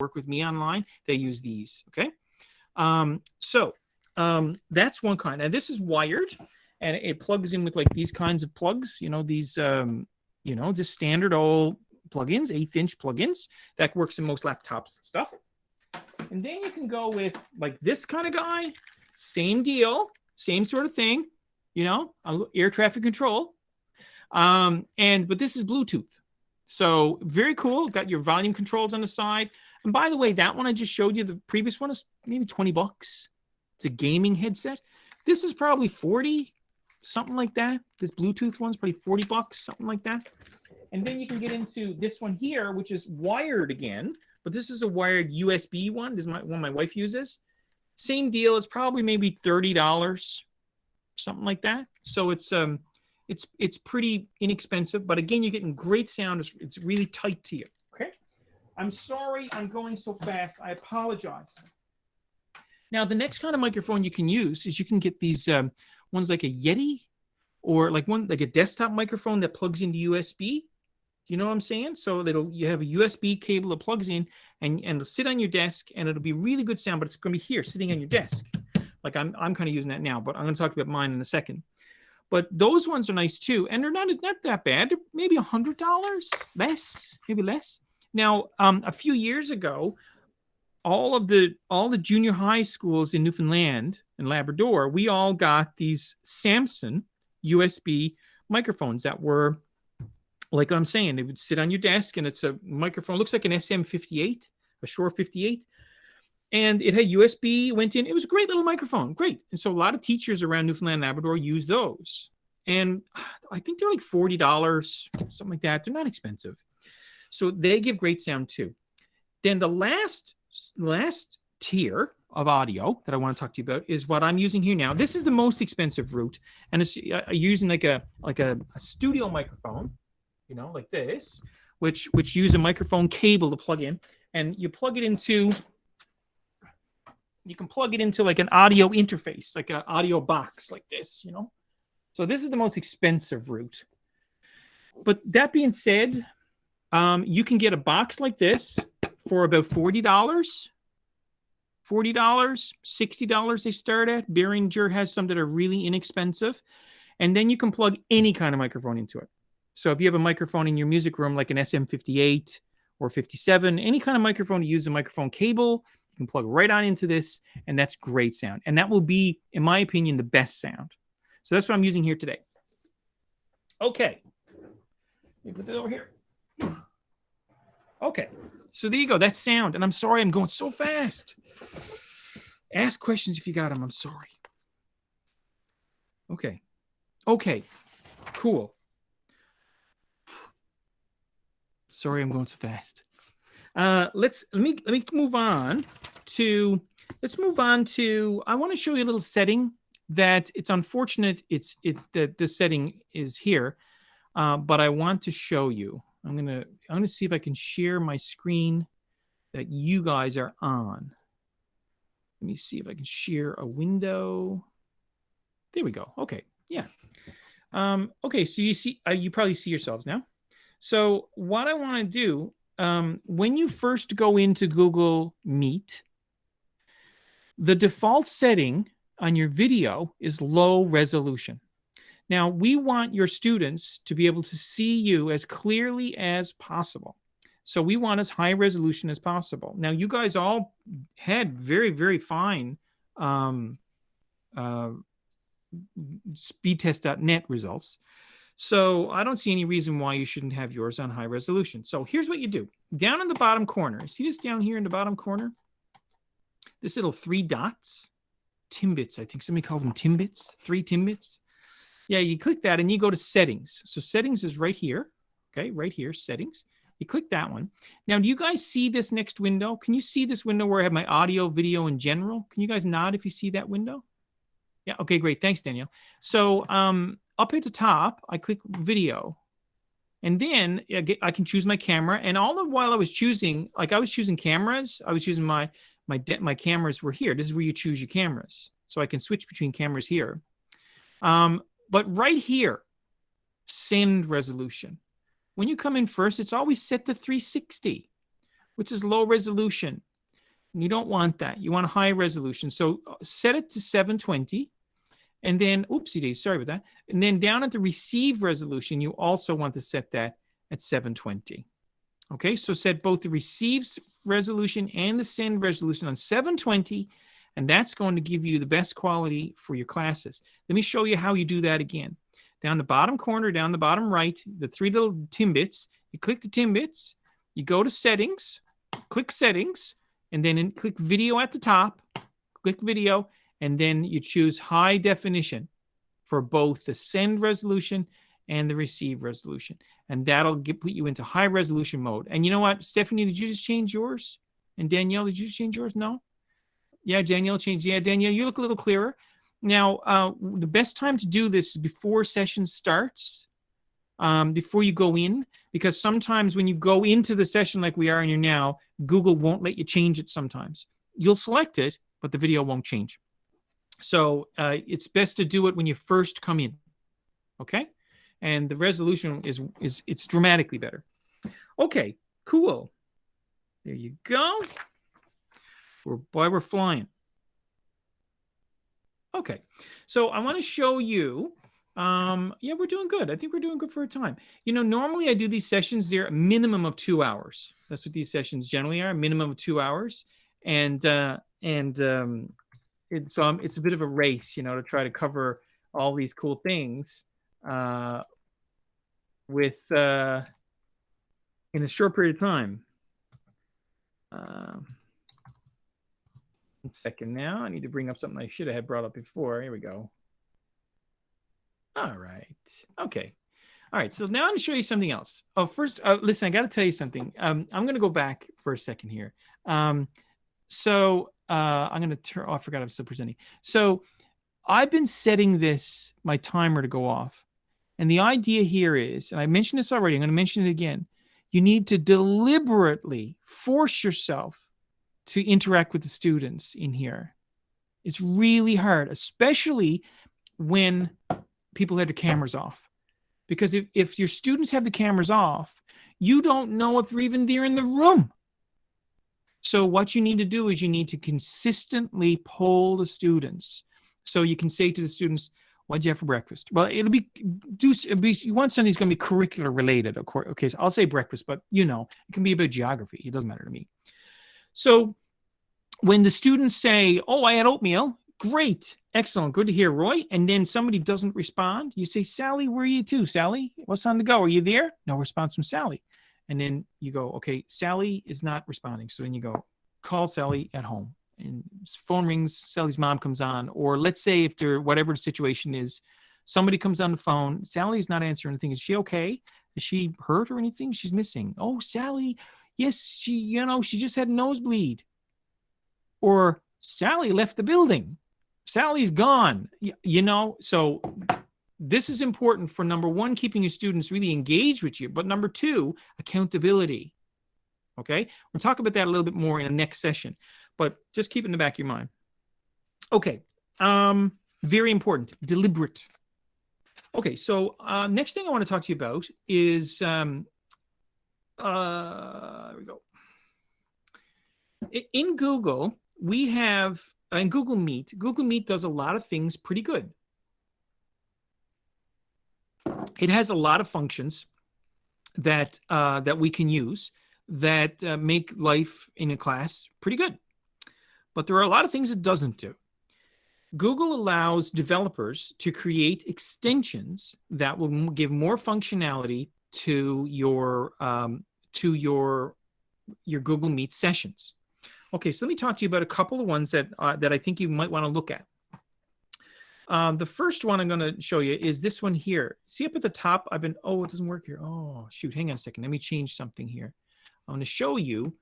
work with me online, they use these, okay? That's one kind. And this is wired, and it plugs in with like these kinds of plugs, these, just standard old plugins, 1/8-inch plugins. That works in most laptops and stuff. And then you can go with like this kind of guy, same deal, same sort of thing, air traffic control. But this is Bluetooth. So very cool. Got your volume controls on the side. And by the way, that one I just showed you, the previous one is maybe $20. It's a gaming headset. This is probably 40, something like that. This Bluetooth one's probably $40, something like that. And then you can get into this one here, which is wired again, but this is a wired USB one. This is one my wife uses. Same deal. It's probably maybe $30, something like that. So it's pretty inexpensive, but again, you're getting great sound. It's really tight to you. Okay. I'm sorry I'm going so fast. I apologize. Now, the next kind of microphone you can use is you can get these ones like a Yeti, or like a desktop microphone that plugs into USB. You know what I'm saying? So you have a USB cable that plugs in, and it'll sit on your desk, and it'll be really good sound, but it's going to be here sitting on your desk. Like I'm kind of using that now, but I'm going to talk about mine in a second. But those ones are nice too, and they're not that bad. They're maybe $100 less, maybe less. Now, a few years ago, all the junior high schools in Newfoundland and Labrador, we all got these Samson USB microphones that were, like I'm saying, they would sit on your desk, and it's a microphone. It looks like an SM58, a Shure 58. And it had USB, went in. It was a great little microphone, great. And so a lot of teachers around Newfoundland and Labrador use those. And I think they're like $40, something like that. They're not expensive. So they give great sound too. Then the last tier of audio that I want to talk to you about is what I'm using here now. This is the most expensive route, and it's using like a studio microphone, like this, which use a microphone cable to plug in, and you plug it into. You can plug it into like an audio interface, like an audio box like this, So this is the most expensive route. But that being said, you can get a box like this for about $40. $60 they start at. Behringer has some that are really inexpensive. And then you can plug any kind of microphone into it. So if you have a microphone in your music room, like an SM58 or 57, any kind of microphone, you use a microphone cable, you can plug right on into this, and that's great sound. And that will be, in my opinion, the best sound. So that's what I'm using here today. Okay. Let me put that over here. Okay. So there you go. That's sound. And I'm sorry I'm going so fast. Ask questions if you got them. I'm sorry. Okay. Okay. Cool. Sorry I'm going so fast. Let me move on to, I want to show you a little setting that it's unfortunate that this setting is here, but I want to show you. I'm gonna see if I can share my screen that you guys are on. Let me see if I can share a window. There we go. Okay. Yeah. Okay. So you see, you probably see yourselves now. So what I want to do, when you first go into Google Meet, the default setting on your video is low resolution. Now, we want your students to be able to see you as clearly as possible. So we want as high resolution as possible. Now, you guys all had very, very fine speedtest.net results. So I don't see any reason why you shouldn't have yours on high resolution. So here's what you do. Down in the bottom corner, see this down here in the bottom corner? This little 3 dots, Timbits, I think somebody called them Timbits, 3 Timbits. Yeah, you click that and you go to settings. So settings is right here, okay, right here, settings. You click that one. Now, do you guys see this next window? Can you see this window where I have my audio, video in general? Can you guys nod if you see that window? Yeah, okay, great. Thanks, Danielle. So up at the top, I click video. And then I can choose my camera. And all the while I was choosing, like I was choosing cameras, I was choosing my cameras were here. This is where you choose your cameras. So I can switch between cameras here. But right here, send resolution. When you come in first, it's always set to 360. which is low resolution. And you don't want that. You want a high resolution. So set it to 720. And then, oopsie days, sorry about that. And then down at the receive resolution, you also want to set that at 720. Okay, so set both the receives resolution and the send resolution on 720, and that's going to give you the best quality for your classes. Let me show you how you do that again. Down the bottom corner, down the bottom right, the three little Timbits, you click the Timbits, you go to settings, click settings, and then click video at the top, click video, and then you choose high definition for both the send resolution and the receive resolution. And that'll put you into high resolution mode. And you know what, Stephanie, did you just change yours? And Danielle, did you just change yours? No? Yeah, Danielle changed. Yeah, Danielle, you look a little clearer. Now, the best time to do this is before session starts, before you go in, because sometimes when you go into the session like we are in here now, Google won't let you change it sometimes. You'll select it, but the video won't change. So it's best to do it when you first come in, okay? And the resolution it's dramatically better. Okay, cool. There you go. We're flying. Okay, so I want to show you. Yeah, we're doing good. I think we're doing good for a time. You know, normally I do these sessions. They're a minimum of 2 hours. That's what these sessions generally are, a minimum of 2 hours. And so it's a bit of a race, you know, to try to cover all these cool things with in a short period of time. 1 second now. I need to bring up something I should have brought up before. Here we go. All right. Okay. All right. So now I'm going to show you something else. Oh, first, listen, I got to tell you something. I'm going to go back for a second here. I'm going to turn, oh, I forgot I was still presenting. So I've been setting my timer to go off. And the idea here is, and I mentioned this already, I'm going to mention it again. You need to deliberately force yourself to interact with the students in here. It's really hard, especially when people have their cameras off. Because if your students have the cameras off, you don't know if they're even there in the room. So what you need to do is you need to consistently poll the students. So you can say to the students, what'd you have for breakfast? Well, you want something that's going to be curricular related, of course. Okay, so I'll say breakfast, but you know, it can be about geography. It doesn't matter to me. So when the students say, oh, I had oatmeal, great, excellent, good to hear, Roy. And then somebody doesn't respond, you say, Sally, where are you too? Sally, what's on the go? Are you there? No response from Sally. And then you go, okay, Sally is not responding. So then you go, call Sally at home. And phone rings, Sally's mom comes on. Or let's say if whatever the situation is, somebody comes on the phone, Sally's not answering anything. Is she okay? Is she hurt or anything? She's missing. Oh, Sally, yes, she just had a nosebleed. Or Sally left the building. Sally's gone. You know, so this is important for, number one, keeping your students really engaged with you. But number two, accountability. Okay? We'll talk about that a little bit more in the next session. But just keep it in the back of your mind. Okay. Very important. Deliberate. Okay, so next thing I want to talk to you about is, there we go. In Google, we have, in Google Meet does a lot of things pretty good. It has a lot of functions that we can use that make life in a class pretty good. But there are a lot of things it doesn't do. Google allows developers to create extensions that will give more functionality to your Google Meet sessions. Okay, so let me talk to you about a couple of ones that I think you might want to look at. The first one I'm going to show you is this one here. See up at the top, it doesn't work here. Oh, shoot, hang on a second. Let me change something here. I'm going to show you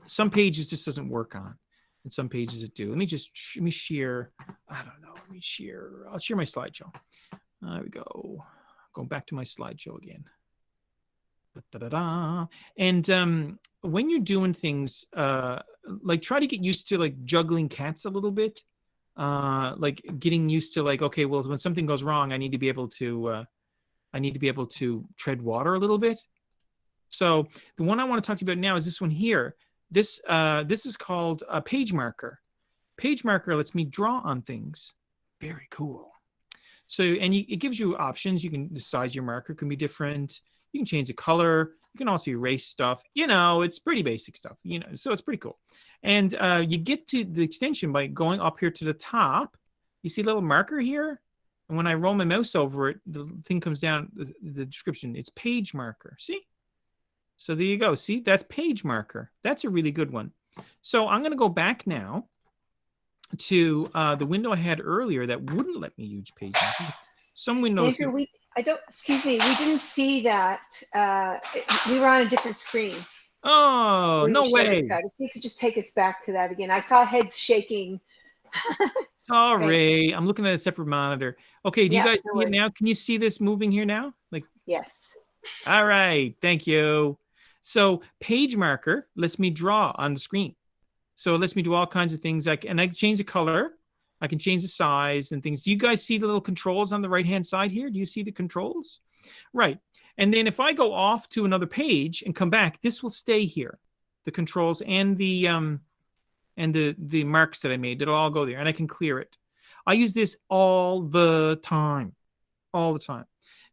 some pages this doesn't work on, and some pages it do. Let me share, I don't know, I'll share my slideshow. There we go. Going back to my slideshow again. And when you're doing things, like try to get used to like juggling cats a little bit. Like getting used to like, okay, well, when something goes wrong, I need to be able to tread water a little bit. So the one I want to talk to you about now is this one here. This is called a page marker. Page marker lets me draw on things. Very cool. So, and it gives you options. You can, the size of your marker can be different. You can change the color. You can also erase stuff. You know, it's pretty basic stuff, you know, so it's pretty cool. And you get to the extension by going up here to the top. You see a little marker here? And when I roll my mouse over it, the thing comes down, the description, it's page marker. See? So there you go. See, that's page marker. That's a really good one. So I'm going to go back now to the window I had earlier that wouldn't let me use page marker. Some windows. Andrew, excuse me, we didn't see that. We were on a different screen. Oh, no way. If you could just take us back to that again. I saw heads shaking. Sorry, I'm looking at a separate monitor. Okay, do you guys see it now? Can you see this moving here now? Like, yes. All right, thank you. So page marker lets me draw on the screen. So it lets me do all kinds of things. And I can change the color. I can change the size and things. Do you guys see the little controls on the right-hand side here? Do you see the controls? Right. And then if I go off to another page and come back, this will stay here. The controls and the marks that I made, it'll all go there, and I can clear it. I use this all the time. All the time.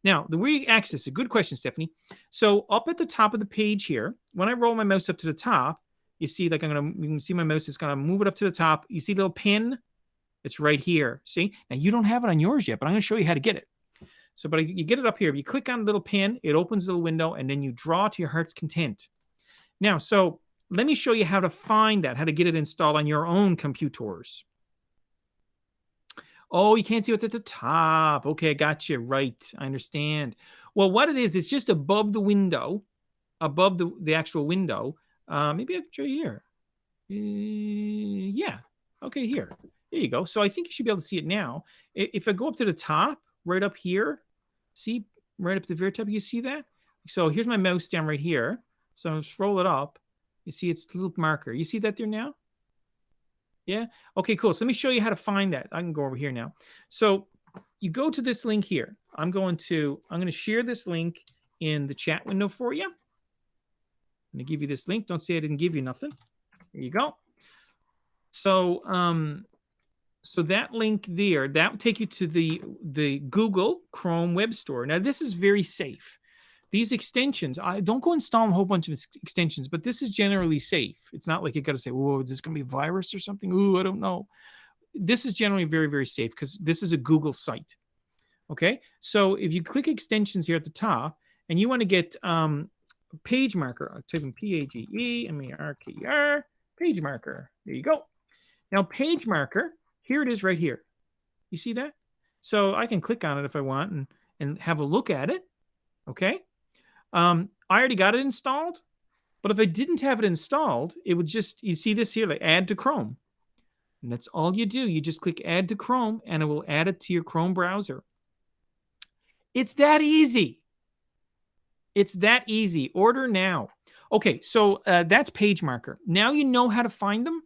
Now, the way you access it, good question, Stephanie. So up at the top of the page here, when I roll my mouse up to the top, you see, like you can see my mouse is gonna move it up to the top. You see the little pin? It's right here. See? Now you don't have it on yours yet, but I'm gonna show you how to get it. So, but you get it up here. If you click on the little pin, it opens a little window, and then you draw to your heart's content. Now, so let me show you how to find that, how to get it installed on your own computers. Oh, you can't see what's at the top. Okay, I got you. Right. I understand. Well, what it is, it's just above the window, above the actual window. Maybe I can show you here. Yeah. Okay, here. There you go. So I think you should be able to see it now. If I go up to the top, right up here, see, right up to the very top, you see that? So here's my mouse down right here. So I'll scroll it up. You see it's the little marker. You see that there now? Yeah? Okay, cool. So let me show you how to find that. I can go over here now. So you go to this link here. I'm going to share this link in the chat window for you. I'm going to give you this link. Don't say I didn't give you nothing. There you go. So so that link there, that will take you to the Google Chrome web store. Now, this is very safe. These extensions, I don't go install a whole bunch of extensions, but this is generally safe. It's not like you got to say, "Whoa, is this going to be a virus or something?" Ooh, I don't know. This is generally very, very safe because this is a Google site. Okay, so if you click extensions here at the top, and you want to get page marker, I'll type in PAGEMARKER, page marker. There you go. Now, page marker, here it is right here. You see that? So I can click on it if I want and have a look at it. Okay. I already got it installed, but if I didn't have it installed, it would just, you see this here, like add to Chrome. And that's all you do. You just click add to Chrome and it will add it to your Chrome browser. It's that easy. It's that easy. Order now. Okay, so that's page marker. Now you know how to find them.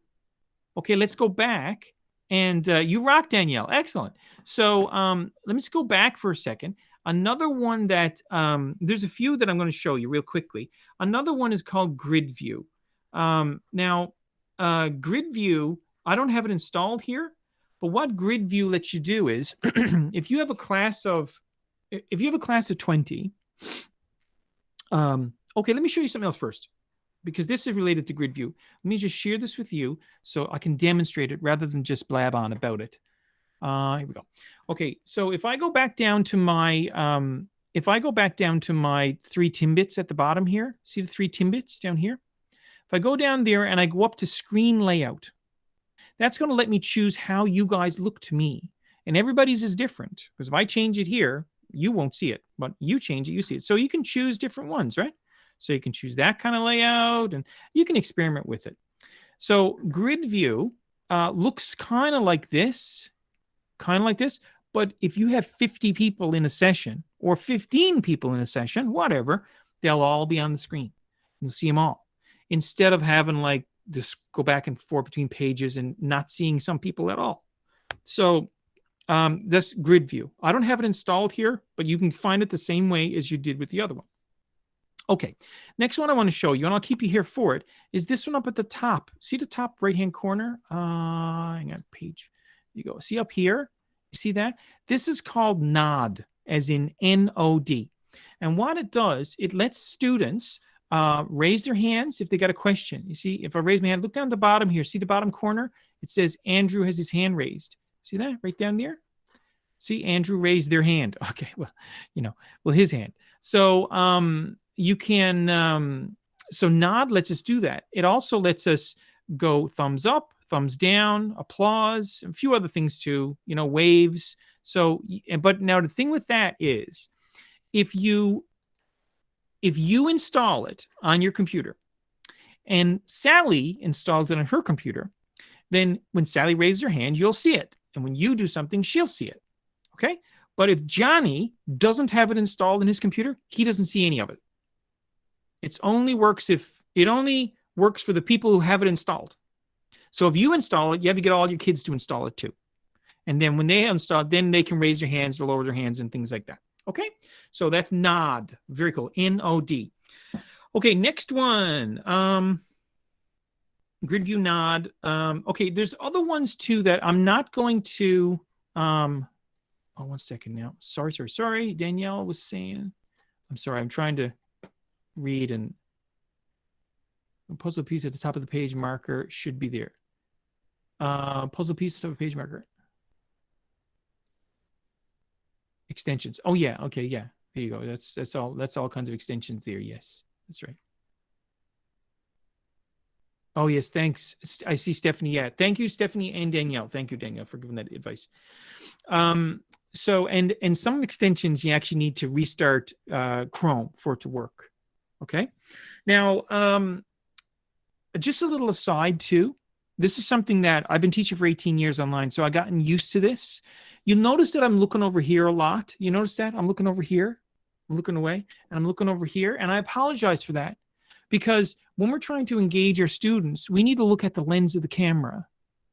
Okay, let's go back. And you rock, Danielle. Excellent. So let me just go back for a second. Another one that, there's a few that I'm going to show you real quickly. Another one is called Grid View. Now, Grid View, I don't have it installed here, but what Grid View lets you do is, if you have a class of 20, okay, let me show you something else first, because this is related to Grid View. Let me just share this with you so I can demonstrate it rather than just blab on about it. Here we go. Okay, so if I go back down to my three Timbits at the bottom here, see the three Timbits down here? If I go down there and I go up to screen layout, that's going to let me choose how you guys look to me. And everybody's is different, because if I change it here, you won't see it, but you change it, you see it. So you can choose different ones, right? So you can choose that kind of layout and you can experiment with it. So Grid View looks kind of like this, but if you have 50 people in a session or 15 people in a session, whatever, they'll all be on the screen. You'll see them all. Instead of having like just go back and forth between pages and not seeing some people at all. So that's Grid View. I don't have it installed here, but you can find it the same way as you did with the other one. Okay, next one I want to show you, and I'll keep you here for it, is this one up at the top. See the top right-hand corner? Hang on, page. You go. See up here? You see that? This is called NOD, as in N-O-D. And what it does, it lets students raise their hands if they got a question. You see, if I raise my hand, look down at the bottom here. See the bottom corner? It says Andrew has his hand raised. See that right down there? See, Andrew raised their hand. Okay, well, his hand. So you can, so nod lets us do that. It also lets us go thumbs up, thumbs down, applause, a few other things too, waves. So, but now the thing with that is, if you install it on your computer and Sally installs it on her computer, then when Sally raises her hand, you'll see it. And when you do something, she'll see it. Okay? But if Johnny doesn't have it installed in his computer, he doesn't see any of it. It only works for the people who have it installed. So if you install it, you have to get all your kids to install it too. And then when they install it, then they can raise their hands or lower their hands and things like that. Okay? So that's NOD. Very cool. N-O-D. Okay, next one. Grid view nod. Okay, there's other ones too that I'm not going to. Oh, 1 second now. Sorry. Danielle was saying. I'm sorry. I'm trying to read, and a puzzle piece at the top of the page marker should be there. Puzzle piece at the top of the page marker. Extensions. Oh yeah. Okay. Yeah. There you go. That's all. That's all kinds of extensions there. Yes, that's right. Oh, yes. Thanks. I see Stephanie. Yeah. Thank you, Stephanie and Danielle. Thank you, Danielle, for giving that advice. So, and some extensions, you actually need to restart Chrome for it to work. Okay. Now, just a little aside too. This is something that I've been teaching for 18 years online, so I've gotten used to this. You'll notice that I'm looking over here a lot. You notice that? I'm looking over here. I'm looking away, and I'm looking over here, and I apologize for that. Because when we're trying to engage our students, we need to look at the lens of the camera.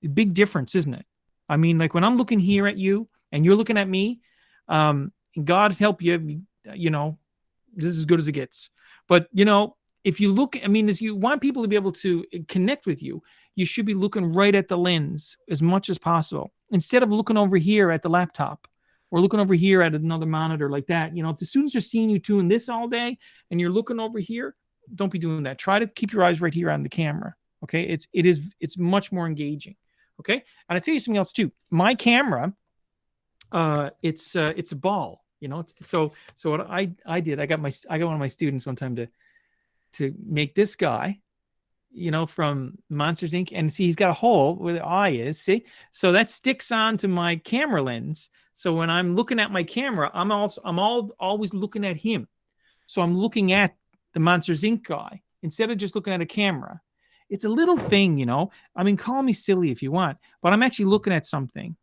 A big difference, isn't it? I mean, like when I'm looking here at you and you're looking at me, God help you, this is as good as it gets. But, if you look, as you want people to be able to connect with you, you should be looking right at the lens as much as possible. Instead of looking over here at the laptop or looking over here at another monitor like that. If the students are seeing you doing this all day and you're looking over here, don't be doing that. Try to keep your eyes right here on the camera. Okay. It's much more engaging. Okay. And I tell you something else too. My camera, it's a ball, so what I did, I got one of my students one time to make this guy, from Monsters Inc. And see, he's got a hole where the eye is. See, so that sticks onto my camera lens. So when I'm looking at my camera, I'm always looking at him. So I'm looking at the Monsters Inc. guy instead of just looking at a camera. It's a little thing, call me silly if you want, but I'm actually looking at something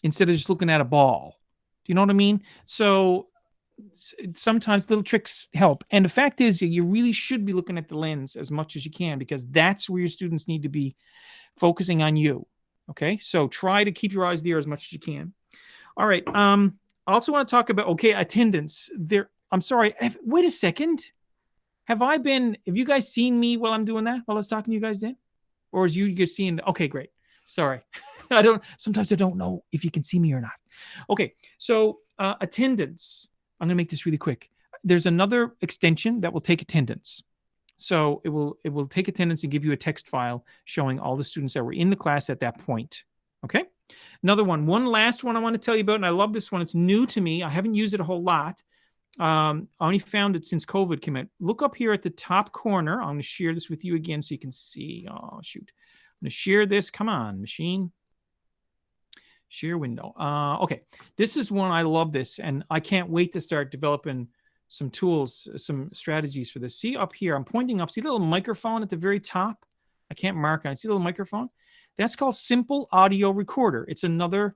instead of just looking at a ball. Do you know what I mean? So sometimes little tricks help. And the fact is, you really should be looking at the lens as much as you can, because that's where your students need to be focusing on you. Okay. So try to keep your eyes there as much as you can. All right. I also want to talk about, attendance there. I'm sorry. Wait a second. Have you guys seen me while I'm doing that, while I was talking to you guys then? Or is you just seeing? Okay, great. Sorry. Sometimes I don't know if you can see me or not. Okay. So attendance, I'm going to make this really quick. There's another extension that will take attendance. So it will take attendance and give you a text file showing all the students that were in the class at that point. Okay. One last one I want to tell you about, and I love this one. It's new to me. I haven't used it a whole lot. I only found it since COVID came out. Look up here at the top corner. I'm going to share this with you again so you can see. Oh, shoot. I'm going to share this. Come on, machine. Share window. Okay. This is one. I love this, and I can't wait to start developing some tools, some strategies for this. See up here, I'm pointing up. See the little microphone at the very top? I can't mark on it. See the little microphone? That's called Simple Audio Recorder. It's another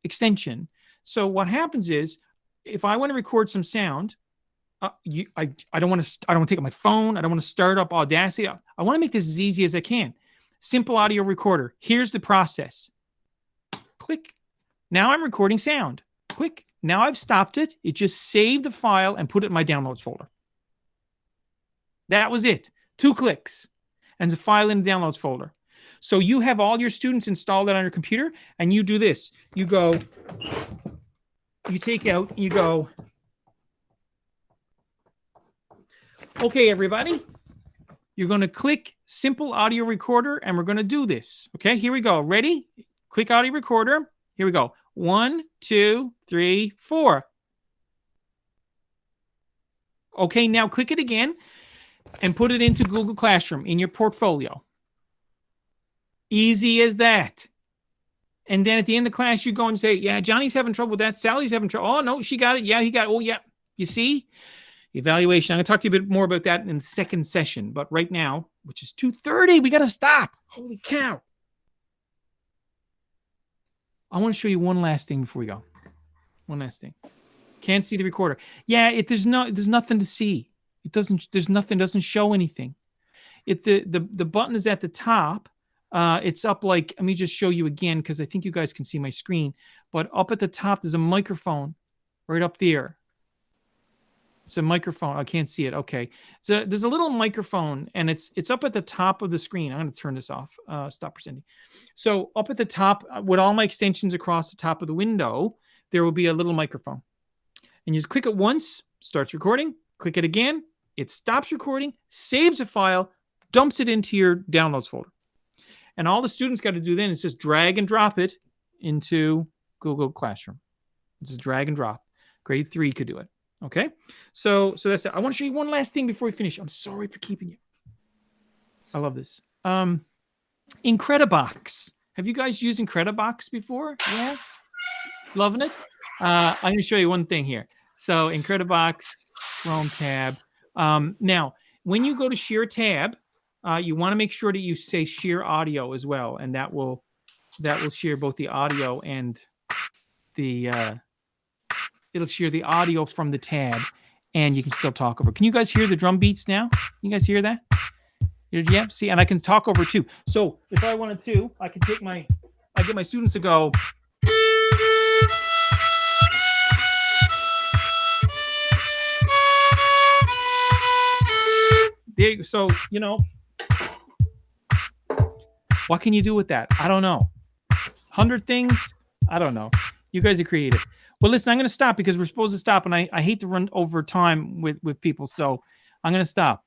extension. So what happens is, if I want to record some sound, I don't want to take my phone. I don't want to start up Audacity. I want to make this as easy as I can. Simple Audio Recorder. Here's the process. Click. Now I'm recording sound. Click. Now I've stopped it. It just saved the file and put it in my downloads folder. That was it. 2 clicks. And it's a file in the downloads folder. So you have all your students installed on your computer, and you do this. You go, you take out, you go, okay, everybody, you're going to click simple audio recorder, and we're going to do this. Okay, here we go. Ready? Click audio recorder. Here we go. 1, 2, 3, 4. Okay, now click it again and put it into Google Classroom in your portfolio. Easy as that. And then at the end of the class, you go and say, yeah, Johnny's having trouble with that. Sally's having trouble. Oh, no, she got it. Yeah, he got it. Oh, yeah. You see? Evaluation. I'm going to talk to you a bit more about that in the second session. But right now, which is 2:30, we got to stop. Holy cow. I want to show you one last thing before we go. One last thing. Can't see the recorder. Yeah, there's nothing to see. Doesn't show anything. The button is at the top. It's up like, let me just show you again, because I think you guys can see my screen. But up at the top, there's a microphone right up there. It's a microphone. I can't see it. Okay. So there's a little microphone, and it's up at the top of the screen. I'm going to turn this off. Stop presenting. So up at the top, with all my extensions across the top of the window, there will be a little microphone. And you just click it once, starts recording. Click it again. It stops recording, saves a file, dumps it into your downloads folder. And all the students got to do then is just drag and drop it into Google Classroom. Just drag and drop. Grade 3 could do it. Okay? So that's it. I want to show you one last thing before we finish. I'm sorry for keeping you. I love this. Incredibox. Have you guys used Incredibox before? Yeah? Loving it? I'm going to show you one thing here. So Incredibox, Chrome tab. Now, when you go to share tab, you want to make sure that you say share audio as well, and that will share both the audio and the it'll share the audio from the tab, and you can still talk over. Can you guys hear the drum beats now? You guys hear that? Yeah. See, and I can talk over too. So if I wanted to, I could get my students to go. There you go. So, you know, what can you do with that? I don't know. 100 things? I don't know. You guys are creative. Well, listen, I'm going to stop because we're supposed to stop, and I hate to run over time with people, so I'm going to stop.